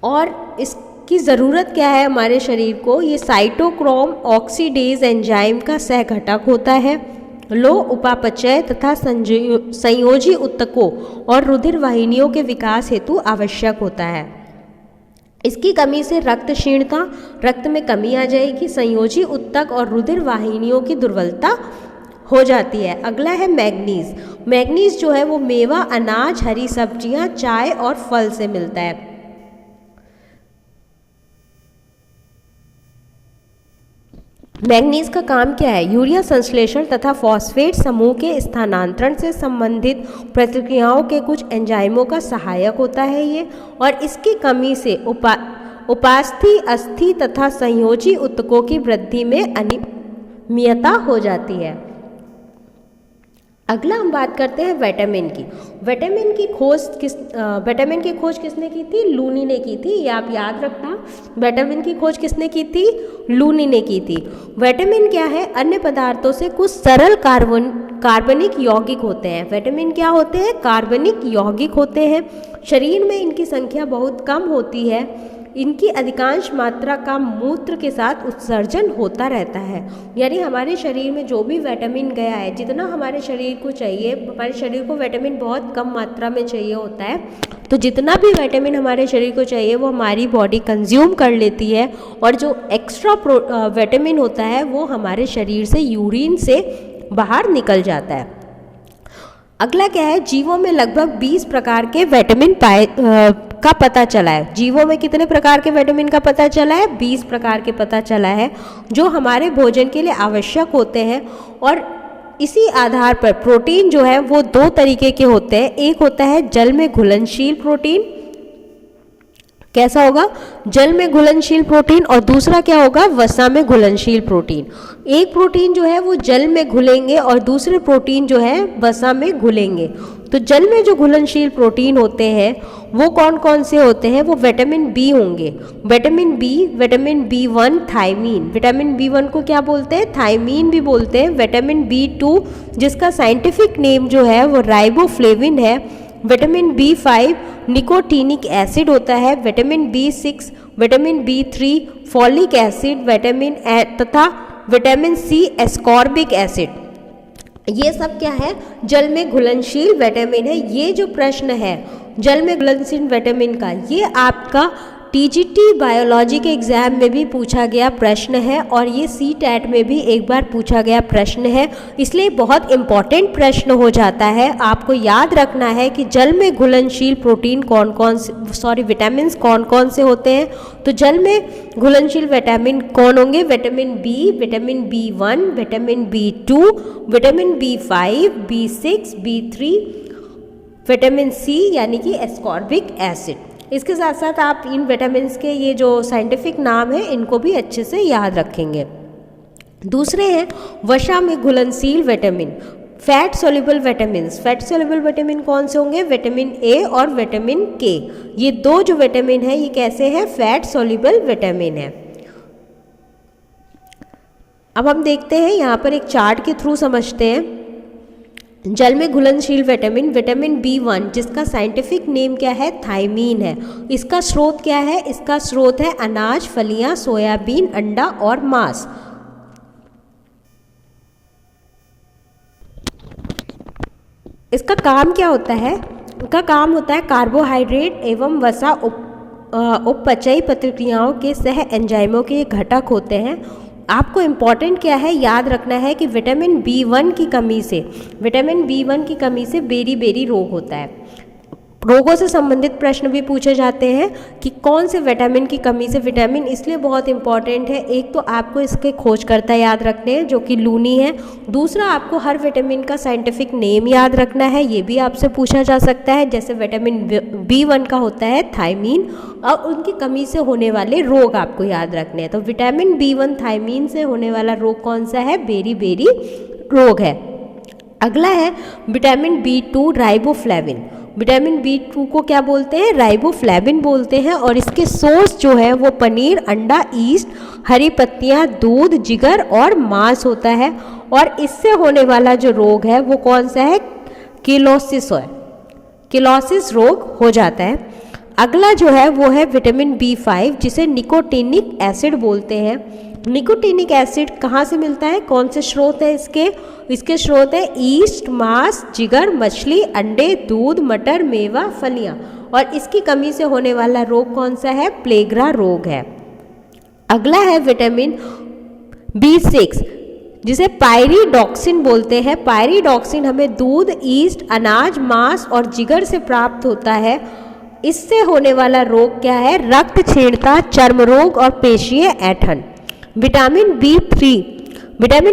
और इसकी ज़रूरत क्या है हमारे शरीर को, ये साइटोक्रोम ऑक्सीडेज एंजाइम का सह घटक होता है। लोह उपापचय तथा संयोजी उत्तकों और रुधिर वाहिनियों के विकास हेतु आवश्यक होता है। इसकी कमी से रक्त क्षीणता, रक्त में कमी आ जाएगी, संयोजी उत्तक और रुधिर वाहिनियों की दुर्बलता हो जाती है। अगला है मैग्नीज। मैग्नीज जो है वो मेवा, अनाज, हरी सब्जियां, चाय और फल से मिलता है। मैग्नीज का काम क्या है? यूरिया संश्लेषण तथा फॉस्फेट समूह के स्थानांतरण से संबंधित प्रतिक्रियाओं के कुछ एंजाइमों का सहायक होता है ये, और इसकी कमी से उपास्थि, अस्थि तथा संयोजी ऊतकों की वृद्धि में अनियमितता हो जाती है। अगला हम बात करते हैं विटामिन की। विटामिन की खोज किसने की थी? लूनी ने की थी। ये आप याद रखना, विटामिन की खोज किसने की थी? लूनी ने की थी। विटामिन क्या है? अन्य पदार्थों से कुछ सरल कार्बनिक यौगिक होते हैं। विटामिन क्या होते हैं? कार्बनिक यौगिक होते हैं। शरीर में इनकी संख्या बहुत कम होती है। इनकी अधिकांश मात्रा का मूत्र के साथ उत्सर्जन होता रहता है। यानी हमारे शरीर में जो भी विटामिन गया है, जितना हमारे शरीर को चाहिए, हमारे शरीर को विटामिन बहुत कम मात्रा में चाहिए होता है, तो जितना भी विटामिन हमारे शरीर को चाहिए वो हमारी बॉडी कंज्यूम कर लेती है, और जो एक्स्ट्रा विटामिन होता है वो हमारे शरीर से यूरिन से बाहर निकल जाता है। अगला क्या है? जीवों में लगभग 20 प्रकार के विटामिन का पता चला है। जीवों में कितने प्रकार के विटामिन का पता चला है? 20 प्रकार के पता चला है, जो हमारे भोजन के लिए आवश्यक होते हैं। और इसी आधार पर प्रोटीन जो है वो दो तरीके के होते हैं। एक होता है जल में घुलनशील प्रोटीन, कैसा होगा? जल में घुलनशील प्रोटीन, और दूसरा क्या होगा? वसा में घुलनशील प्रोटीन। एक प्रोटीन जो है वो जल में घुलेंगे और दूसरे प्रोटीन जो है वसा में घुलेंगे। तो जल में जो घुलनशील प्रोटीन होते हैं वो कौन कौन से होते हैं? वो विटामिन बी होंगे। Vitamin B, vitamin B1, thiamine. Vitamin B1 को क्या बोलते हैं? थायमीन भी बोलते हैं। विटामिन B2 जिसका साइंटिफिक नेम जो है वो राइबोफ्लेविन है। विटामिन B5 निकोटीनिक एसिड होता है। Vitamin B6, vitamin B3 folic acid, vitamin तथा विटामिन C एस्कॉर्बिक एसिड। ये सब क्या है? जल में घुलनशील विटामिन है। ये जो प्रश्न है जल में घुलनशील विटामिन का, ये आपका TGT बायोलॉजी के एग्जाम में भी पूछा गया प्रश्न है, और ये CTET में भी एक बार पूछा गया प्रश्न है। इसलिए बहुत इंपॉर्टेंट प्रश्न हो जाता है। आपको याद रखना है कि जल में घुलनशील प्रोटीन विटामिन कौन कौन से होते हैं। तो जल में घुलनशील विटामिन कौन होंगे? Vitamin B, vitamin B1, vitamin B2, vitamin B5, B6, B3, vitamin C यानी कि एस्कॉर्बिक एसिड। इसके साथ साथ आप इन विटामिन्स के ये जो साइंटिफिक नाम है इनको भी अच्छे से याद रखेंगे। दूसरे हैं वसा में घुलनशील vitamin, fat soluble vitamins. Fat soluble vitamin कौन से होंगे? विटामिन ए और विटामिन के। ये दो जो विटामिन है ये कैसे हैं? फैट सोल्यूबल विटामिन है। अब हम देखते हैं यहाँ पर एक चार्ट के थ्रू समझते हैं। जल में घुलनशील विटामिन, विटामिन B1 जिसका साइंटिफिक नेम क्या है? थायमीन है। इसका स्रोत क्या है? इसका स्रोत है अनाज, फलियां, सोयाबीन, अंडा और मांस। इसका काम क्या होता है? इसका काम होता है कार्बोहाइड्रेट एवं वसा उपचयी प्रतिक्रियाओं के सह एंजाइमों के घटक होते हैं। आपको इम्पॉर्टेंट क्या है? याद रखना है कि विटामिन B1 की कमी से बेरी रोग होता है। रोगों से संबंधित प्रश्न भी पूछे जाते हैं कि कौन से विटामिन की कमी से विटामिन, इसलिए बहुत इंपॉर्टेंट है। एक तो आपको इसके खोजकर्ता याद रखने हैं जो कि लूनी है। दूसरा आपको हर विटामिन का साइंटिफिक नेम याद रखना है, ये भी आपसे पूछा जा सकता है। जैसे विटामिन B1 का होता है थायमीन, और उनकी कमी से होने वाले रोग आपको याद रखने हैं। तो विटामिन B1 थायमीन से होने वाला रोग कौन सा है? बेरी रोग है। अगला है vitamin B2 riboflavin. Vitamin B2 को क्या बोलते हैं? राइबोफ्लेविन बोलते हैं। और इसके सोर्स जो है वो पनीर, अंडा, ईस्ट, हरी पत्तियां, दूध, जिगर और मांस होता है। और इससे होने वाला जो रोग है वो कौन सा है? किलोसिस है। किलोसिस रोग हो जाता है। अगला जो है वो है विटामिन B5 जिसे निकोटीनिक एसिड बोलते हैं। निकोटीनिक एसिड कहाँ से मिलता है? कौन से स्रोत है इसके स्रोत है ईस्ट, मांस, जिगर, मछली, अंडे, दूध, मटर, मेवा, फलियां। और इसकी कमी से होने वाला रोग कौन सा है? प्लेग्रा रोग है। अगला है विटामिन B6 जिसे पायरिडॉक्सिन बोलते हैं। पायरिडॉक्सिन हमें दूध, ईस्ट, अनाज, मांस और जिगर से प्राप्त होता है। इससे होने वाला रोग क्या है? रक्त क्षीणता, चर्म रोग और पेशीय ऐंठन। विटामिन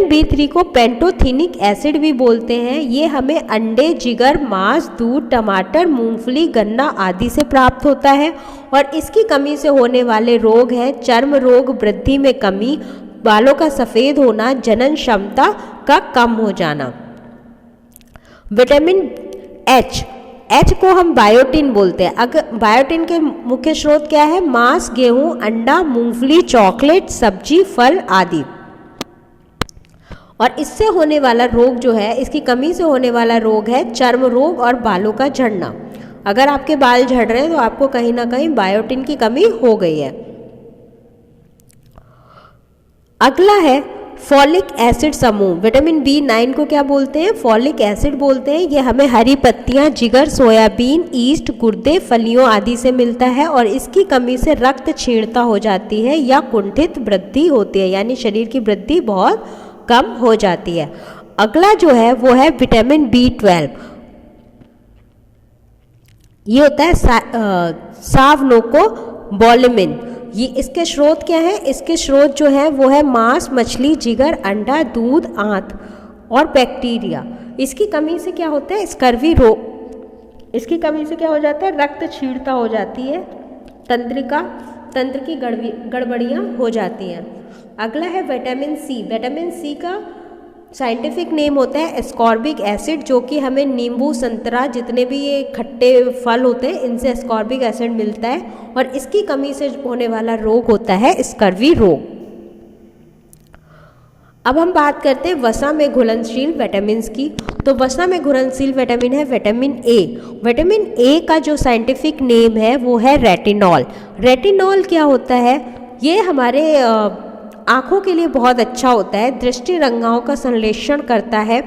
बी थ्री को पेंटोथेनिक एसिड भी बोलते हैं। ये हमें अंडे, जिगर, मांस, दूध, टमाटर, मूंगफली, गन्ना आदि से प्राप्त होता है। और इसकी कमी से होने वाले रोग हैं चर्म रोग, वृद्धि में कमी, बालों का सफ़ेद होना, जनन क्षमता का कम हो जाना। विटामिन एच को हम बायोटिन बोलते हैं। अगर बायोटिन के मुख्य स्रोत क्या है? मांस, गेहूं, अंडा, मूंगफली, चॉकलेट, सब्जी, फल आदि। और इससे होने वाला रोग जो है, इसकी कमी से होने वाला रोग है चर्म रोग और बालों का झड़ना। अगर आपके बाल झड़ रहे हैं तो आपको कहीं ना कहीं बायोटिन की कमी हो गई है। अगला है फॉलिक एसिड समूह। विटामिन B9 को क्या बोलते हैं? फॉलिक एसिड बोलते हैं। ये हमें हरी पत्तियां, जिगर, सोयाबीन, ईस्ट, गुर्दे, फलियों आदि से मिलता है। और इसकी कमी से रक्त क्षीणता हो जाती है या कुंठित वृद्धि होती है, यानी शरीर की वृद्धि बहुत कम हो जाती है। अगला जो है वो है विटामिन B12। ये होता है सावनोकोबोलामिन। ये इसके स्रोत क्या है? इसके स्रोत जो है वो है मांस, मछली, जिगर, अंडा, दूध, आंत और बैक्टीरिया। इसकी कमी से क्या होता है? स्कर्वी रोग। इसकी कमी से क्या हो जाता है? रक्त क्षीणता हो जाती है, तंत्र की गड़बड़ियाँ हो जाती हैं। अगला है विटामिन सी। विटामिन सी का साइंटिफिक नेम होता है एस्कॉर्बिक एसिड, जो कि हमें नींबू, संतरा, जितने भी ये खट्टे फल होते हैं इनसे एस्कॉर्बिक एसिड मिलता है। और इसकी कमी से होने वाला रोग होता है स्कर्वी रोग। अब हम बात करते हैं वसा में घुलनशील विटामिन की। तो वसा में घुलनशील विटामिन है विटामिन ए। विटामिन ए का जो साइंटिफिक नेम है वो है रेटिनॉल। रेटिनॉल क्या होता है? ये हमारे आँखों के लिए बहुत अच्छा होता है, दृष्टि रेखाओं का संश्लेषण करता है।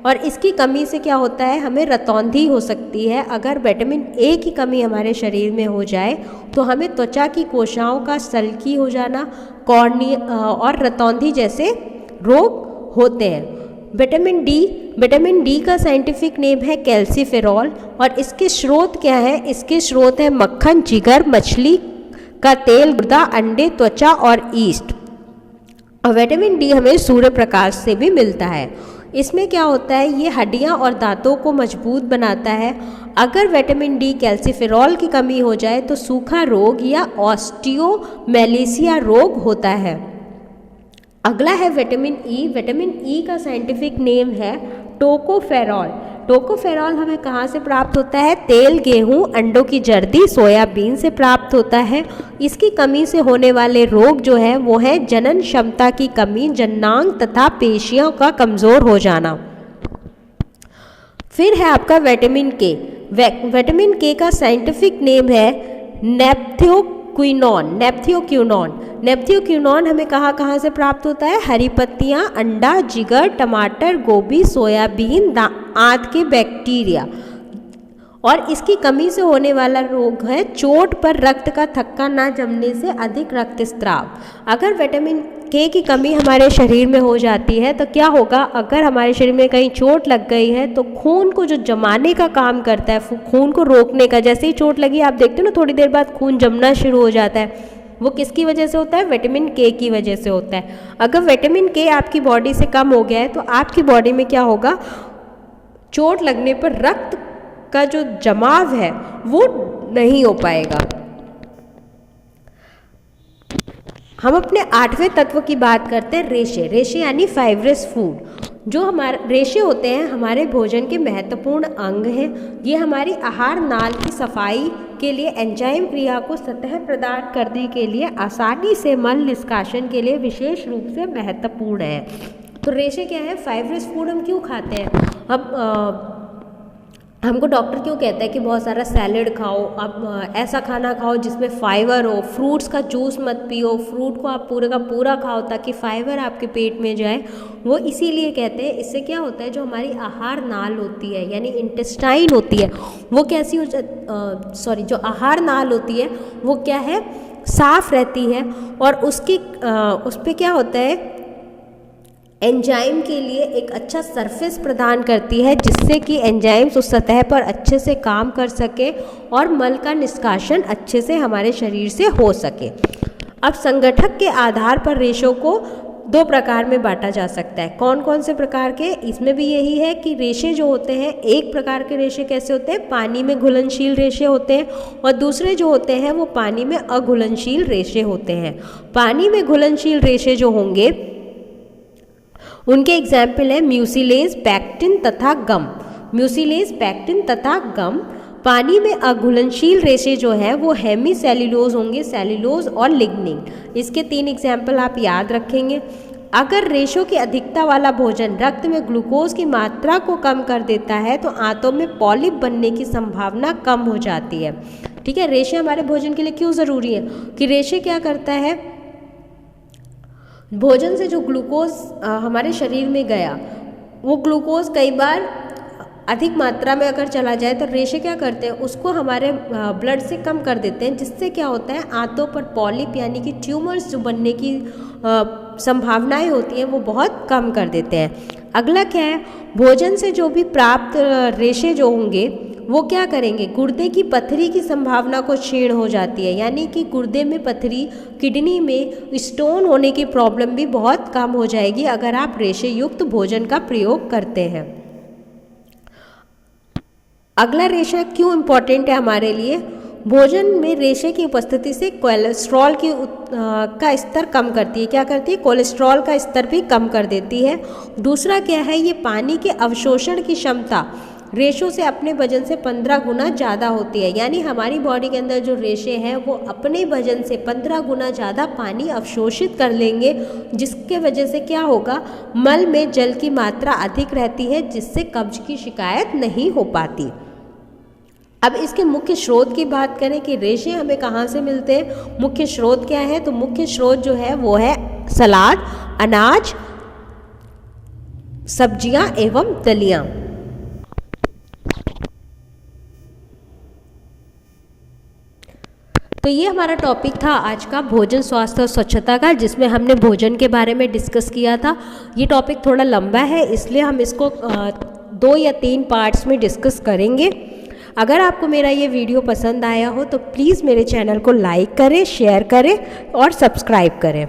और इसकी कमी से क्या होता है? हमें रतौंधी हो सकती है। अगर विटामिन ए की कमी हमारे शरीर में हो जाए तो हमें त्वचा की कोशिकाओं का सल्की हो जाना, कॉर्निया और रतौंधी जैसे रोग होते हैं। विटामिन डी का साइंटिफिक नेम है कैल्सीफेरॉल। और इसके स्रोत क्या है? इसके स्रोत है मक्खन, जिगर, मछली का तेल, गुर्दा, अंडे, त्वचा और ईस्ट। और विटामिन डी हमें सूर्य प्रकाश से भी मिलता है। इसमें क्या होता है? ये हड्डियां और दांतों को मजबूत बनाता है। अगर विटामिन डी कैल्सीफेरॉल की कमी हो जाए तो सूखा रोग या ऑस्टियोमेलेसिया रोग होता है। अगला है विटामिन ई। विटामिन ई का साइंटिफिक नेम है टोकोफेरॉल। टोकोफेरॉल हमें कहाँ से प्राप्त होता है? तेल, गेहूं, अंडों की जर्दी, सोयाबीन से प्राप्त होता है। इसकी कमी से होने वाले रोग जो है वो है जनन क्षमता की कमी, जननांग तथा पेशियों का कमज़ोर हो जाना। फिर है आपका विटामिन के। विटामिन के का साइंटिफिक नेम है नेप्थ्योक्विनोन हमें कहाँ से प्राप्त होता है? हरी पत्तियाँ, अंडा, जिगर, टमाटर, गोभी, सोयाबीन, आंत के बैक्टीरिया। और इसकी कमी से होने वाला रोग है चोट पर रक्त का थक्का ना जमने से अधिक रक्तस्राव। अगर विटामिन के की कमी हमारे शरीर में हो जाती है तो क्या होगा? अगर हमारे शरीर में कहीं चोट लग गई है तो खून को जो जमाने का काम करता है, खून को रोकने का, जैसे ही चोट लगी आप देखते हो ना थोड़ी देर बाद खून जमना शुरू हो जाता है, वो किसकी वजह से होता है? विटामिन के की वजह से होता है। अगर विटामिन के आपकी बॉडी से कम हो गया है तो आपकी बॉडी में क्या होगा? चोट लगने पर रक्त का जो जमाव है वो नहीं हो पाएगा। हम अपने 8वें तत्व की बात करते हैं रेशे यानी फाइब्रस फूड। जो हमारे रेशे होते हैं हमारे भोजन के महत्वपूर्ण अंग हैं। ये हमारी आहार नाल की सफाई के लिए, एंजाइम क्रिया को सतह प्रदान करने के लिए, आसानी से मल निष्कासन के लिए विशेष रूप से महत्वपूर्ण है। तो रेशे क्या है? फाइब्रस फूड हम क्यों खाते हैं? हमको डॉक्टर क्यों कहता है कि बहुत सारा सैलेड खाओ, आप ऐसा खाना खाओ जिसमें फाइबर हो, फ्रूट्स का जूस मत पियो, फ्रूट को आप पूरे का पूरा खाओ ताकि फाइबर आपके पेट में जाए। वो इसीलिए कहते हैं, इससे क्या होता है जो हमारी आहार नाल होती है यानी इंटेस्टाइन होती है वो कैसी हो जो आहार नाल होती है वो क्या है? साफ रहती है। और उस पर क्या होता है? एंजाइम के लिए एक अच्छा सरफेस प्रदान करती है जिससे कि एंजाइम्स उस सतह पर अच्छे से काम कर सके और मल का निष्कासन अच्छे से हमारे शरीर से हो सके। अब संगठक के आधार पर रेशों को दो प्रकार में बांटा जा सकता है। कौन कौन से प्रकार के? इसमें भी यही है कि रेशे जो होते हैं, एक प्रकार के रेशे कैसे होते हैं, पानी में घुलनशील रेशे होते हैं, और दूसरे जो होते हैं वो पानी में अघुलनशील रेशे होते हैं। पानी में घुलनशील रेशे जो होंगे उनके एग्जाम्पल है म्यूसिलेज, पैक्टिन तथा गम। म्यूसिलेज, पैक्टिन तथा गम। पानी में अघुलनशील रेशे जो है वो हेमी सेल्यूलोज होंगे, सेल्यूलोज और लिग्निन। इसके 3 एग्जाम्पल आप याद रखेंगे। अगर रेशों की अधिकता वाला भोजन रक्त में ग्लूकोज की मात्रा को कम कर देता है तो आंतों में पॉलिप बनने की संभावना कम हो जाती है। ठीक है, रेशे हमारे भोजन के लिए क्यों ज़रूरी है? कि रेशे क्या करता है, भोजन से जो ग्लूकोज हमारे शरीर में गया वो ग्लूकोज कई बार अधिक मात्रा में अगर चला जाए तो रेशे क्या करते हैं, उसको हमारे ब्लड से कम कर देते हैं, जिससे क्या होता है आंतों पर पॉलिप यानी कि ट्यूमर्स जो बनने की संभावनाएं होती हैं वो बहुत कम कर देते हैं। अगला क्या है, भोजन से जो भी प्राप्त रेशे जो होंगे वो क्या करेंगे, गुर्दे की पथरी की संभावना को क्षीण हो जाती है, यानी कि गुर्दे में पथरी, किडनी में स्टोन होने की प्रॉब्लम भी बहुत कम हो जाएगी अगर आप रेशे युक्त भोजन का प्रयोग करते हैं। अगला रेशा क्यों इम्पॉर्टेंट है हमारे लिए, भोजन में रेशे की उपस्थिति से कोलेस्ट्रॉल की का स्तर कम करती है। क्या करती है, कोलेस्ट्रॉल का स्तर भी कम कर देती है। दूसरा क्या है, ये पानी के अवशोषण की क्षमता रेशों से अपने वजन से 15 गुना ज़्यादा होती है, यानी हमारी बॉडी के अंदर जो रेशे हैं वो अपने वजन से 15 गुना ज़्यादा पानी अवशोषित कर लेंगे, जिसके वजह से क्या होगा, मल में जल की मात्रा अधिक रहती है, जिससे कब्ज की शिकायत नहीं हो पाती। अब इसके मुख्य स्रोत की बात करें कि रेशे हमें कहाँ से मिलते हैं, मुख्य स्रोत क्या है, तो मुख्य स्रोत जो है वो है सलाद, अनाज, सब्जियां एवं दलियां। तो ये हमारा टॉपिक था आज का भोजन, स्वास्थ्य और स्वच्छता का, जिसमें हमने भोजन के बारे में डिस्कस किया था। ये टॉपिक थोड़ा लंबा है, इसलिए हम इसको 2 या 3 पार्ट्स में डिस्कस करेंगे। अगर आपको मेरा ये वीडियो पसंद आया हो तो प्लीज़ मेरे चैनल को लाइक करें, शेयर करें और सब्सक्राइब करें।